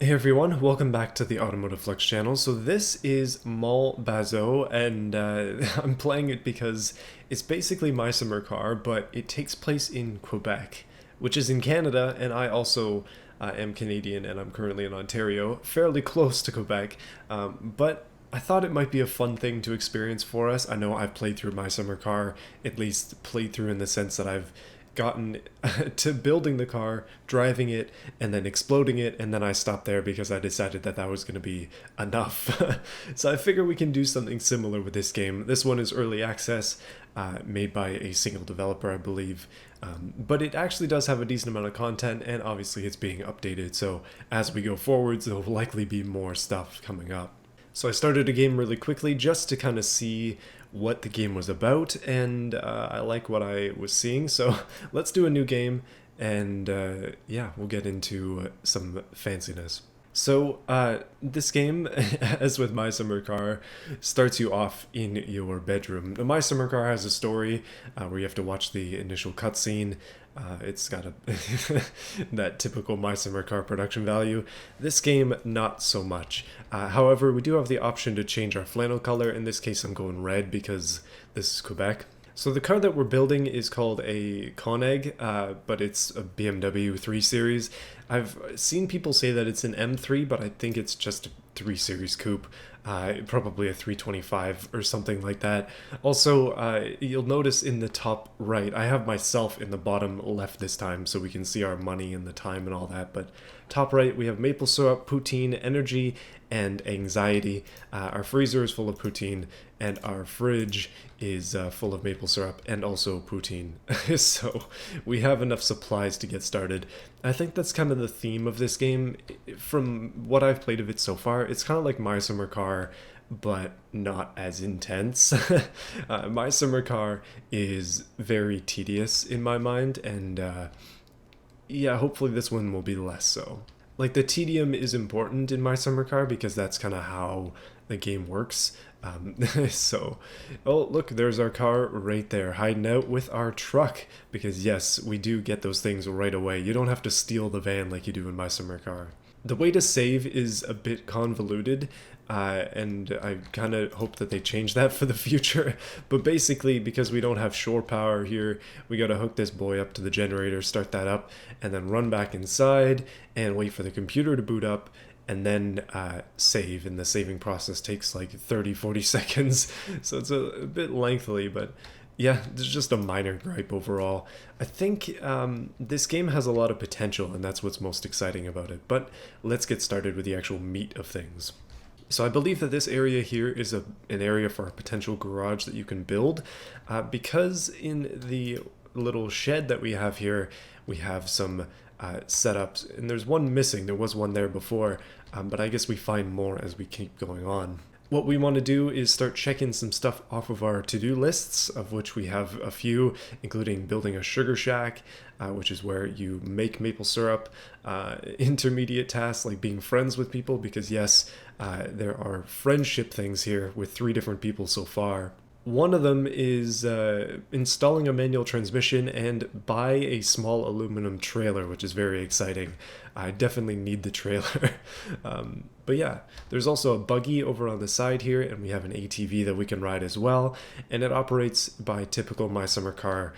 Hey everyone, welcome back to the Automotive Flux channel. So this is Mon Bazou, and I'm playing it because it's basically my summer car, but it takes place in Quebec, which is in Canada, and I also am Canadian, and I'm currently in Ontario, fairly close to Quebec, but I thought it might be a fun thing to experience for us. I know I've played through my summer car, at least played through in the sense that I've gotten to building the car, driving it, and then exploding it, and then I stopped there because I decided that that was going to be enough. So I figure we can do something similar with this game. This one is early access, made by a single developer, I believe. But it actually does have a decent amount of content, and obviously it's being updated, so as we go forwards, there will likely be more stuff coming up. So I started a game really quickly just to kind of see what the game was about, and I like what I was seeing. So let's do a new game, and yeah, we'll get into some fanciness. So this game, as with My Summer Car, starts you off in your bedroom. My Summer Car has a story where you have to watch the initial cutscene. It's got a that typical My Summer Car production value. This game, not so much. However, we do have the option to change our flannel color. In this case, I'm going red because this is Quebec. So the car that we're building is called a Koenig, but it's a BMW 3 Series. I've seen people say that it's an M3, but I think it's just a 3 Series coupe. Probably a 325 or something like that. Also, you'll notice in the top right, I have myself in the bottom left this time so we can see our money and the time and all that. But top right, we have maple syrup, poutine, energy, and anxiety. Our freezer is full of poutine, and our fridge is full of maple syrup and also poutine. So we have enough supplies to get started. I think that's kind of the theme of this game. From what I've played of it so far, it's kind of like My Summer Car, but not as intense. My Summer Car is very tedious in my mind, and yeah, hopefully this one will be less so. Like, the tedium is important in My Summer Car because that's kind of how the game works. So, oh, look, there's our car right there, hiding out with our truck. Because, yes, we do get those things right away. You don't have to steal the van like you do in My Summer Car. The way to save is a bit convoluted, and I kind of hope that they change that for the future. But basically, because we don't have shore power here, we gotta hook this boy up to the generator, start that up, and then run back inside and wait for the computer to boot up, and then save. And the saving process takes like 30-40 seconds, so it's a bit lengthy, but yeah, there's just a minor gripe overall. I think this game has a lot of potential, and that's what's most exciting about it. But let's get started with the actual meat of things. So I believe that this area here is an area for a potential garage that you can build, because in the little shed that we have here, we have some setups, and there's one missing. There was one there before, but I guess we find more as we keep going on. What we want to do is start checking some stuff off of our to-do lists, of which we have a few, including building a sugar shack, which is where you make maple syrup, intermediate tasks like being friends with people, because yes, there are friendship things here with 3 different people so far. One of them is installing a manual transmission and buy a small aluminum trailer, which is very exciting. I definitely need the trailer. But yeah, there's also a buggy over on the side here, and we have an ATV that we can ride as well. And it operates by typical My Summer Car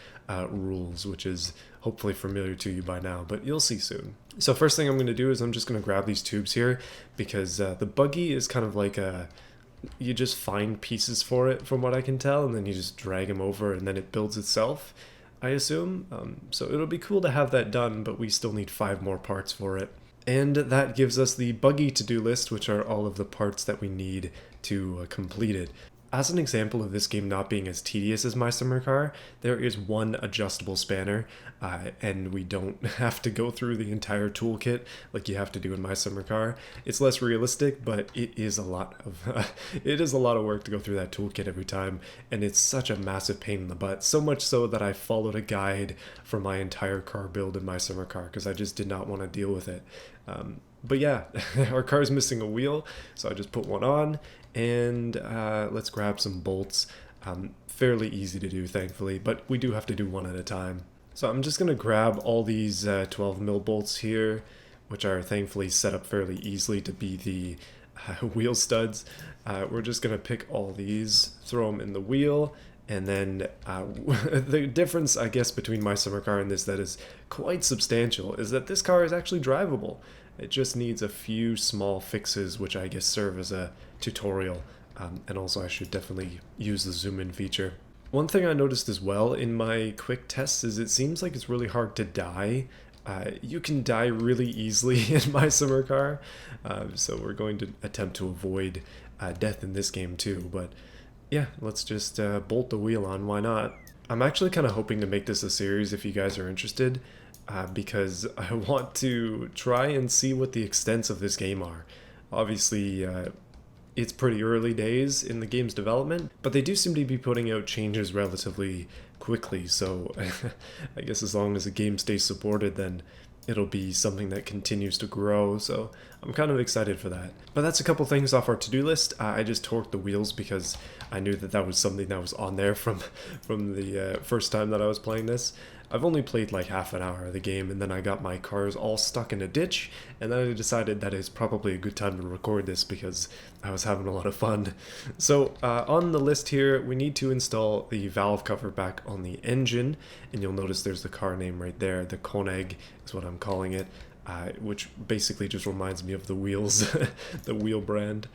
rules, which is hopefully familiar to you by now, but you'll see soon. So first thing I'm going to do is I'm just going to grab these tubes here, because the buggy is kind of like a... You just find pieces for it, from what I can tell, and then you just drag them over, and then it builds itself, I assume. So it'll be cool to have that done, but we still need 5 more parts for it. And that gives us the buggy to-do list, which are all of the parts that we need to complete it. As an example of this game not being as tedious as My Summer Car, there is one adjustable spanner, and we don't have to go through the entire toolkit like you have to do in My Summer Car. It's less realistic, but it is a lot of it is a lot of work to go through that toolkit every time, and it's such a massive pain in the butt. So much so that I followed a guide for my entire car build in My Summer Car because I just did not want to deal with it. But yeah, our car's missing a wheel, so I just put one on, and let's grab some bolts. Fairly easy to do, thankfully, but we do have to do one at a time. So I'm just going to grab all these 12 mil bolts here, which are thankfully set up fairly easily to be the wheel studs. We're just going to pick all these, throw them in the wheel, and then the difference, I guess, between my summer car and this that is quite substantial is that this car is actually drivable. It just needs a few small fixes, which I guess serve as a tutorial. And also I should definitely use the zoom in feature. One thing I noticed as well in my quick tests is it seems like it's really hard to die. You can die really easily in my summer car, so we're going to attempt to avoid death in this game too, but yeah, let's just bolt the wheel on, why not? I'm actually kind of hoping to make this a series if you guys are interested, because I want to try and see what the extents of this game are. Obviously, it's pretty early days in the game's development, but they do seem to be putting out changes relatively quickly, so I guess as long as the game stays supported, then it'll be something that continues to grow, so I'm kind of excited for that. But that's a couple things off our to-do list. I just torqued the wheels because I knew that that was something that was on there from the first time that I was playing this. I've only played like half an hour of the game, and then I got my cars all stuck in a ditch, and then I decided that it's probably a good time to record this because I was having a lot of fun. So on the list here, we need to install the valve cover back on the engine, and you'll notice there's the car name right there. The Koenig is what I'm calling it, which basically just reminds me of the wheels, the wheel brand.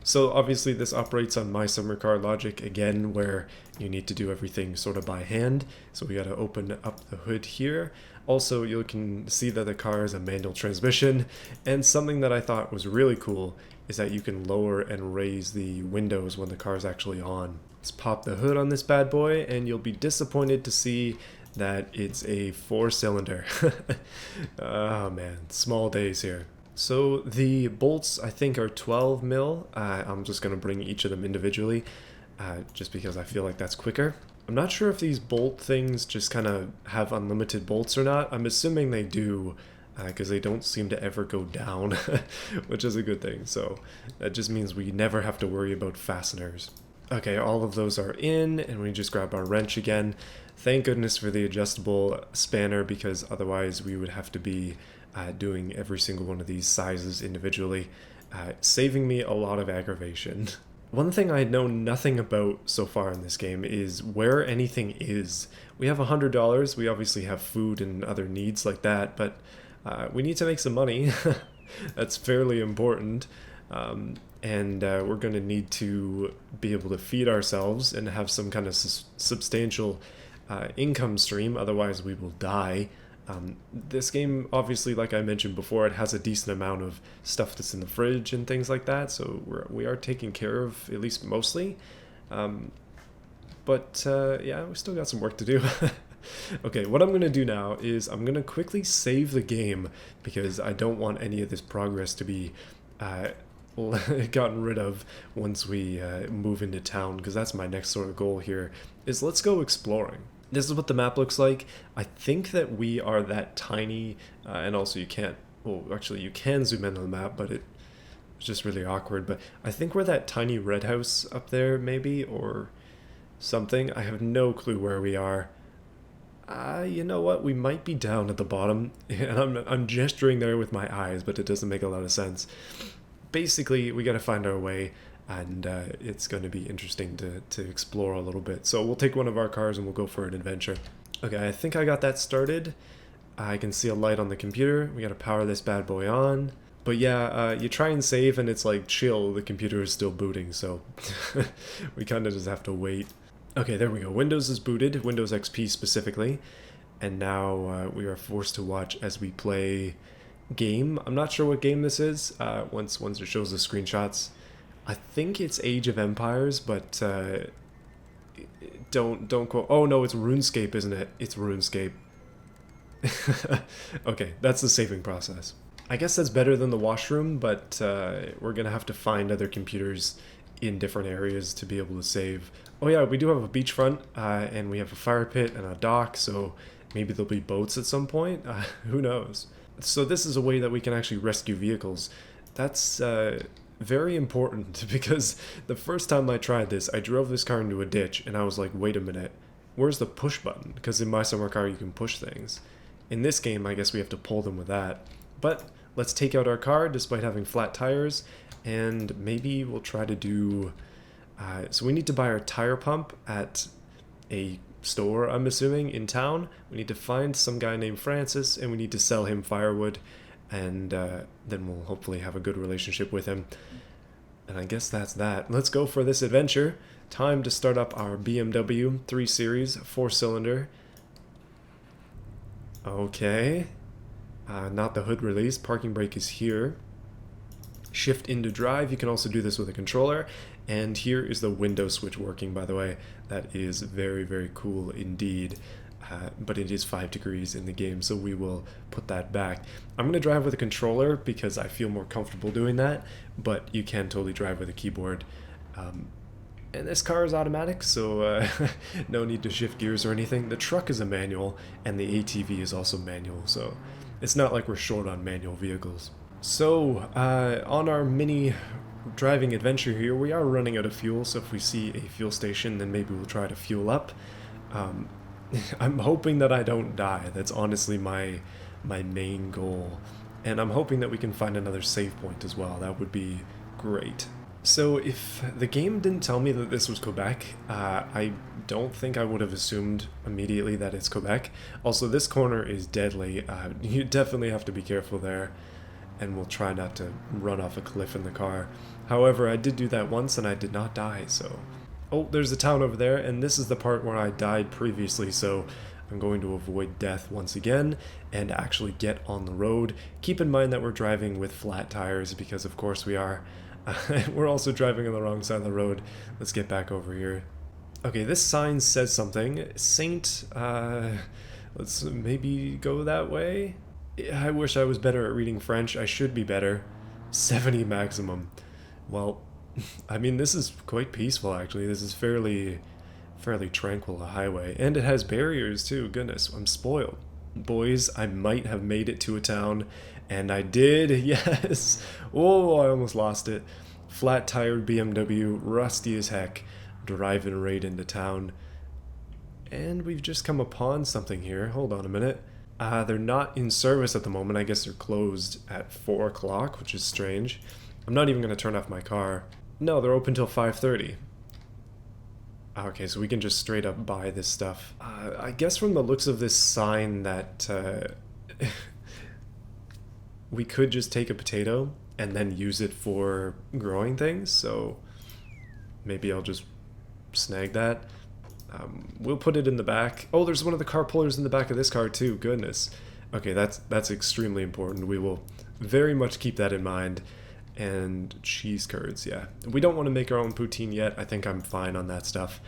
So obviously this operates on my summer car logic again, where you need to do everything sort of by hand. So we got to open up the hood here. Also, you can see that the car is a manual transmission, and something that I thought was really cool is that you can lower and raise the windows when the car is actually on. Let's pop the hood on this bad boy, and you'll be disappointed to see that it's a 4-cylinder. Oh man, small days here. So the bolts, I think, are 12 mil. I'm just going to bring each of them individually, just because I feel like that's quicker. I'm not sure if these bolt things just kind of have unlimited bolts or not. I'm assuming they do, because they don't seem to ever go down, which is a good thing. So that just means we never have to worry about fasteners. Okay, all of those are in, and we just grab our wrench again. Thank goodness for the adjustable spanner, because otherwise we would have to be doing every single one of these sizes individually, saving me a lot of aggravation. One thing I know nothing about so far in this game is where anything is. We have $100, we obviously have food and other needs like that, but we need to make some money. That's fairly important, and we're going to need to be able to feed ourselves and have some kind of substantial income stream, otherwise we will die. This game, obviously, like I mentioned before, it has a decent amount of stuff that's in the fridge and things like that, so we are taken care of, at least mostly. But yeah, we still got some work to do. Okay, what I'm going to do now is I'm going to quickly save the game, because I don't want any of this progress to be gotten rid of once we move into town, because that's my next sort of goal here, is let's go exploring. This is what the map looks like. I think that we are that tiny, and also you can't, well, actually you can zoom in on the map, but it's just really awkward. But I think we're that tiny red house up there, maybe, or something. I have no clue where we are. You know what? We might be down at the bottom, and I'm gesturing there with my eyes, but it doesn't make a lot of sense. Basically, we got to find our way, and it's going to be interesting to explore a little bit. So we'll take one of our cars and we'll go for an adventure. Okay, I think I got that started. I can see a light on the computer. We got to power this bad boy on. But yeah, you try and save and it's like chill, the computer is still booting, so we kind of just have to wait. Okay, there we go. Windows is booted, Windows XP specifically. And now we are forced to watch as we play game. I'm not sure what game this is once it shows the screenshots. I think it's Age of Empires, but don't quote. Oh no, it's RuneScape, isn't it? It's RuneScape. Okay, that's the saving process. I guess that's better than the washroom, but we're gonna have to find other computers in different areas to be able to save. Oh yeah, we do have a beachfront, and we have a fire pit and a dock, so maybe there'll be boats at some point. Who knows? So this is a way that we can actually rescue vehicles. That's very important, because the first time I tried this, I drove this car into a ditch, and I was like, wait a minute, where's the push button? Because in my summer car, you can push things. In this game, I guess we have to pull them with that. But let's take out our car despite having flat tires, and maybe we'll try to do... so we need to buy our tire pump at a store, I'm assuming, in town. We need to find some guy named Francis, and we need to sell him firewood, and then we'll hopefully have a good relationship with him. And I guess that's that. Let's go for this adventure. Time to start up our BMW 3 Series 4-cylinder. Okay. Not the hood release. Parking brake is here. Shift into drive. You can also do this with a controller. And here is the window switch working, by the way. That is very, very cool indeed. But it is 5 degrees in the game, so we will put that back. I'm going to drive with a controller because I feel more comfortable doing that, but you can totally drive with a keyboard. And this car is automatic, so no need to shift gears or anything. The truck is a manual, and the ATV is also manual, so it's not like we're short on manual vehicles. So, on our mini driving adventure here, we are running out of fuel, so if we see a fuel station, then maybe we'll try to fuel up. I'm hoping that I don't die. That's honestly my main goal. And I'm hoping that we can find another save point as well. That would be great. So if the game didn't tell me that this was Quebec, I don't think I would have assumed immediately that it's Quebec. Also, this corner is deadly. You definitely have to be careful there, and we'll try not to run off a cliff in the car. However, I did do that once and I did not die, so... Oh, there's a town over there, and this is the part where I died previously, so I'm going to avoid death once again and actually get on the road. Keep in mind that we're driving with flat tires, because of course we are. We're also driving on the wrong side of the road. Let's get back over here. Okay, this sign says something. Saint, let's maybe go that way? I wish I was better at reading French. I should be better. 70 maximum. Well, I mean, this is quite peaceful, actually. This is fairly tranquil, a highway. And it has barriers, too. Goodness, I'm spoiled. Boys, I might have made it to a town. And I did, yes. Oh, I almost lost it. Flat-tired BMW, rusty as heck, driving right into town. And we've just come upon something here. Hold on a minute. They're not in service at the moment. I guess they're closed at 4 o'clock, which is strange. I'm not even going to turn off my car. No, they're open till 5:30. Okay, so we can just straight up buy this stuff. I guess from the looks of this sign that we could just take a potato and then use it for growing things, so maybe I'll just snag that. We'll put it in the back. Oh, there's one of the car pullers in the back of this car too, goodness. Okay, that's extremely important. We will very much keep that in mind. And cheese curds, yeah. We don't want to make our own poutine yet. I think I'm fine on that stuff.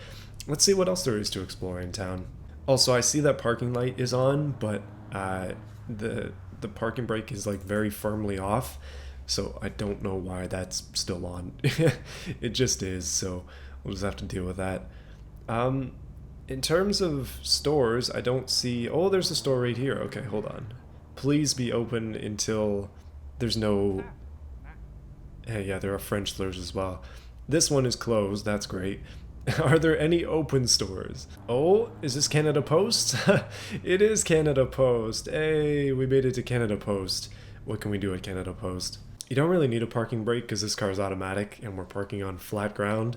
Let's see what else there is to explore in town. Also, I see that parking light is on, but the parking brake is like very firmly off, so I don't know why that's still on. It just is, so we'll just have to deal with that. In terms of stores, I don't see... Oh, there's a store right here. Okay, hold on. Please be open until there's no... Hey, yeah, there are French slurs as well. This one is closed, that's great. Are there any open stores? Oh, is this Canada Post? It is Canada Post. Hey, we made it to Canada Post. What can we do at Canada Post? You don't really need a parking brake because this car is automatic and we're parking on flat ground.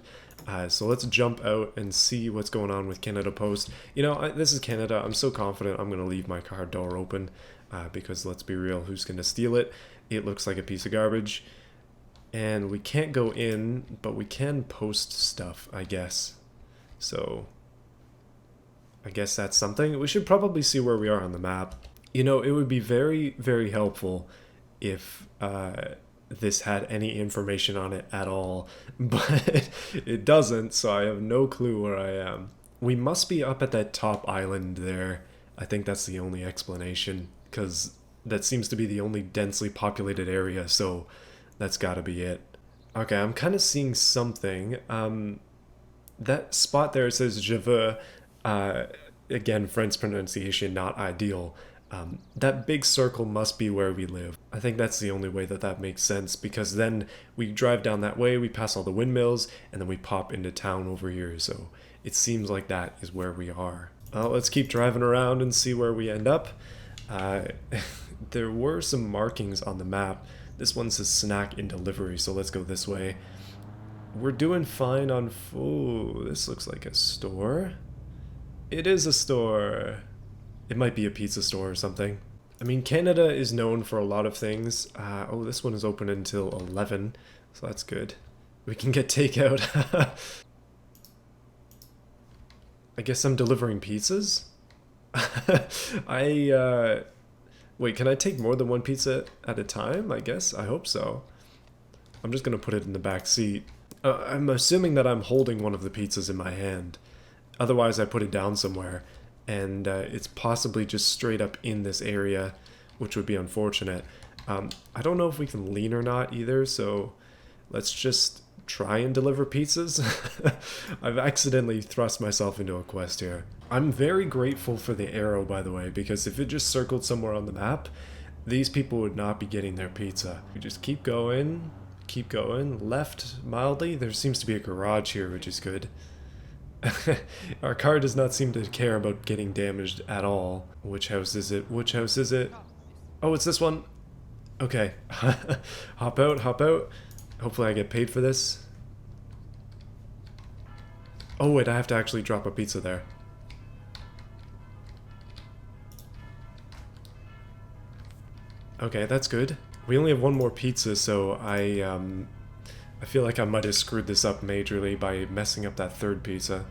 So let's jump out and see what's going on with Canada Post. You know, this is Canada. I'm so confident I'm going to leave my car door open because let's be real, who's going to steal it? It looks like a piece of garbage. And we can't go in, but we can post stuff, I guess. So, I guess that's something. We should probably see where we are on the map. You know, it would be very, very helpful if this had any information on it at all. But it doesn't, so I have no clue where I am. We must be up at that top island there. I think that's the only explanation, because that seems to be the only densely populated area, so... That's gotta be it. Okay, I'm kind of seeing something. That spot there, it says Je veux. Again, French pronunciation, not ideal. That big circle must be where we live. I think that's the only way that makes sense, because then we drive down that way, we pass all the windmills, and then we pop into town over here. So it seems like that is where we are. Well, let's keep driving around and see where we end up. there were some markings on the map. This one says snack in delivery, so let's go this way. We're doing fine on food. This looks like a store. It is a store. It might be a pizza store or something. I mean, Canada is known for a lot of things. Oh, this one is open until 11, so that's good. We can get takeout. I guess I'm delivering pizzas? Wait, can I take more than one pizza at a time? I guess. I hope so. I'm just gonna put it in the back seat. I'm assuming that I'm holding one of the pizzas in my hand. Otherwise, I put it down somewhere. And it's possibly just straight up in this area, which would be unfortunate. I don't know if we can lean or not either, so let's just try and deliver pizzas. I've accidentally thrust myself into a quest here. I'm very grateful for the arrow, by the way, because if it just circled somewhere on the map, these people would not be getting their pizza. We just keep going, left mildly. There seems to be a garage here, which is good. Our car does not seem to care about getting damaged at all. Which house is it? Which house is it? Oh, it's this one. Okay. Hop out, hop out. Hopefully I get paid for this. Oh wait, I have to actually drop a pizza there. Okay, that's good. We only have one more pizza, so I feel like I might have screwed this up majorly by messing up that third pizza.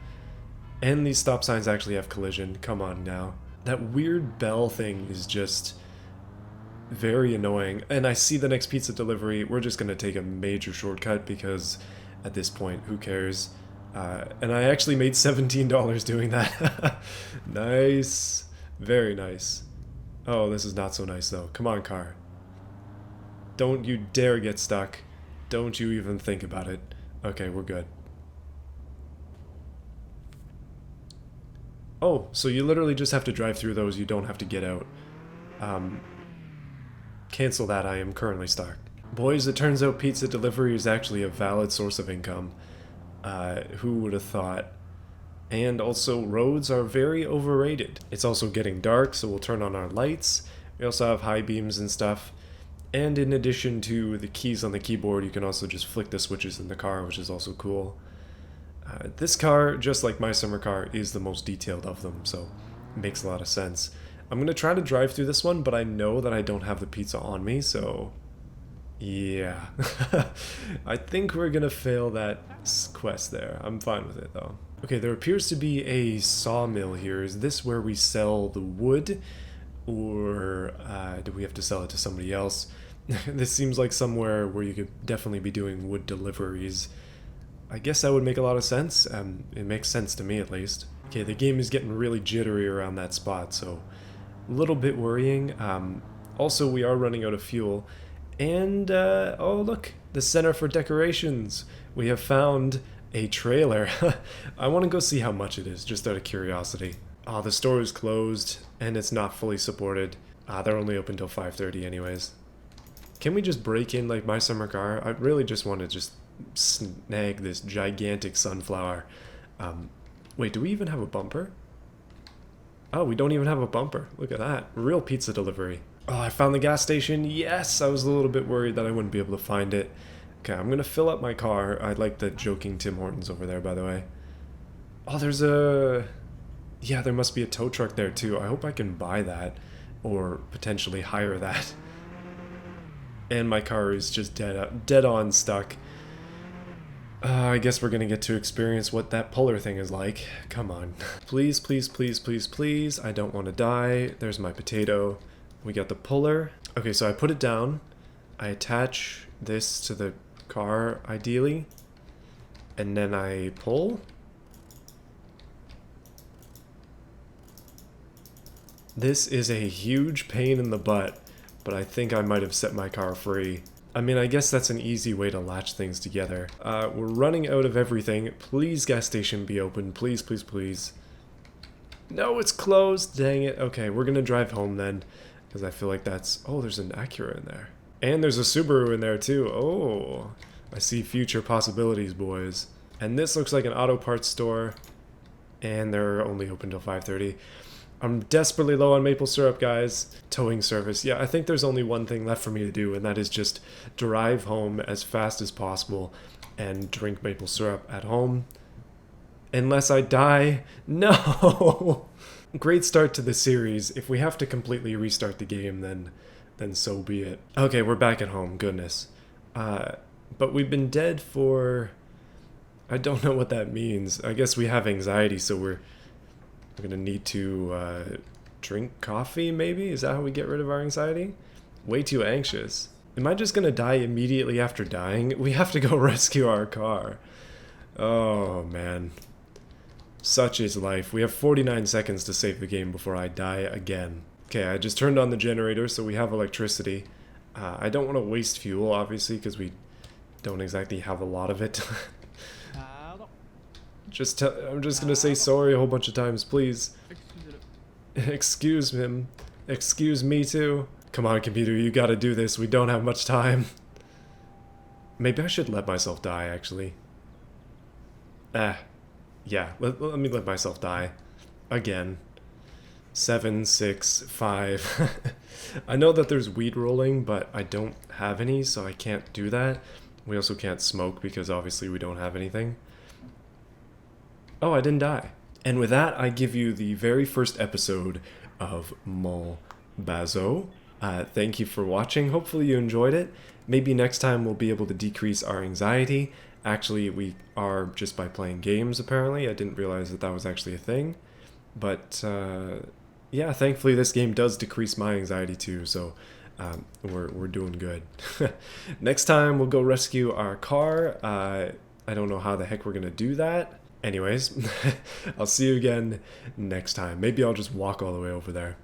And these stop signs actually have collision. Come on now. That weird bell thing is just very annoying. And I see the next pizza delivery. We're just going to take a major shortcut because at this point, who cares? And I actually made $17 doing that. Nice. Very nice. Oh, this is not so nice though. Come on, car. Don't you dare get stuck. Don't you even think about it. Okay, we're good. Oh, so you literally just have to drive through those. You don't have to get out. Cancel that. I am currently stuck. Boys, it turns out pizza delivery is actually a valid source of income. Who would have thought? And also, roads are very overrated. It's also getting dark, so we'll turn on our lights. We also have high beams and stuff. And in addition to the keys on the keyboard, you can also just flick the switches in the car, which is also cool. This car, just like my summer car, is the most detailed of them, so it makes a lot of sense. I'm going to try to drive through this one, but I know that I don't have the pizza on me, so yeah. I think we're going to fail that quest there. I'm fine with it, though. Okay, there appears to be a sawmill here. Is this where we sell the wood? Or do we have to sell it to somebody else? This seems like somewhere where you could definitely be doing wood deliveries. I guess that would make a lot of sense. It makes sense to me, at least. Okay, the game is getting really jittery around that spot, so a little bit worrying. Also, we are running out of fuel. And, oh look, the Center for Decorations. We have found a trailer. I want to go see how much it is, just out of curiosity. Oh, the store is closed, and it's not fully supported. They're only open till 5:30 anyways. Can we just break in like my summer car? I really just want to just snag this gigantic sunflower. Wait, do we even have a bumper? Oh, we don't even have a bumper. Look at that. Real pizza delivery. Oh, I found the gas station. Yes! I was a little bit worried that I wouldn't be able to find it. Okay, I'm gonna fill up my car. I like the joking Tim Hortons over there, by the way. Oh, there's a... Yeah, there must be a tow truck there, too. I hope I can buy that. Or potentially hire that. And my car is just dead on stuck. I guess we're gonna get to experience what that puller thing is like. Come on. Please, please, please, please, please. I don't want to die. There's my potato. We got the puller. Okay, so I put it down. I attach this to the car, ideally. And then I pull. This is a huge pain in the butt, but I think I might have set my car free. I mean, I guess that's an easy way to latch things together. We're running out of everything. Please, gas station, be open. Please, please, please. No, it's closed. Dang it. Okay, we're gonna drive home then, because I feel like that's... Oh, there's an Acura in there. And there's a Subaru in there, too. Oh, I see future possibilities, boys. And this looks like an auto parts store, and they're only open till 5:30. I'm desperately low on maple syrup, guys. Towing service. Yeah, I think there's only one thing left for me to do, and that is just drive home as fast as possible and drink maple syrup at home. Unless I die. No! Great start to the series. If we have to completely restart the game, then so be it. Okay, we're back at home. Goodness. But we've been dead for... I don't know what that means. I guess we have anxiety, so we're gonna need to drink coffee, maybe? Is that how we get rid of our anxiety? Way too anxious. Am I just gonna die immediately after dying? We have to go rescue our car. Oh, man. Such is life. We have 49 seconds to save the game before I die again. Okay, I just turned on the generator, so we have electricity. I don't want to waste fuel, obviously, because we don't exactly have a lot of it. I'm just gonna say sorry a whole bunch of times, please. Excuse him. Excuse me too. Come on, computer, you gotta do this. We don't have much time. Maybe I should let myself die, actually. Yeah, let me let myself die. Again. 7, 6, 5. I know that there's weed rolling, but I don't have any, so I can't do that. We also can't smoke because obviously we don't have anything. Oh, I didn't die. And with that, I give you the very first episode of Mon Bazou. Thank you for watching. Hopefully you enjoyed it. Maybe next time we'll be able to decrease our anxiety. Actually, we are just by playing games, apparently. I didn't realize that that was actually a thing. But, yeah, thankfully this game does decrease my anxiety too, so we're doing good. Next time we'll go rescue our car. I don't know how the heck we're gonna do that. Anyways, I'll see you again next time. Maybe I'll just walk all the way over there.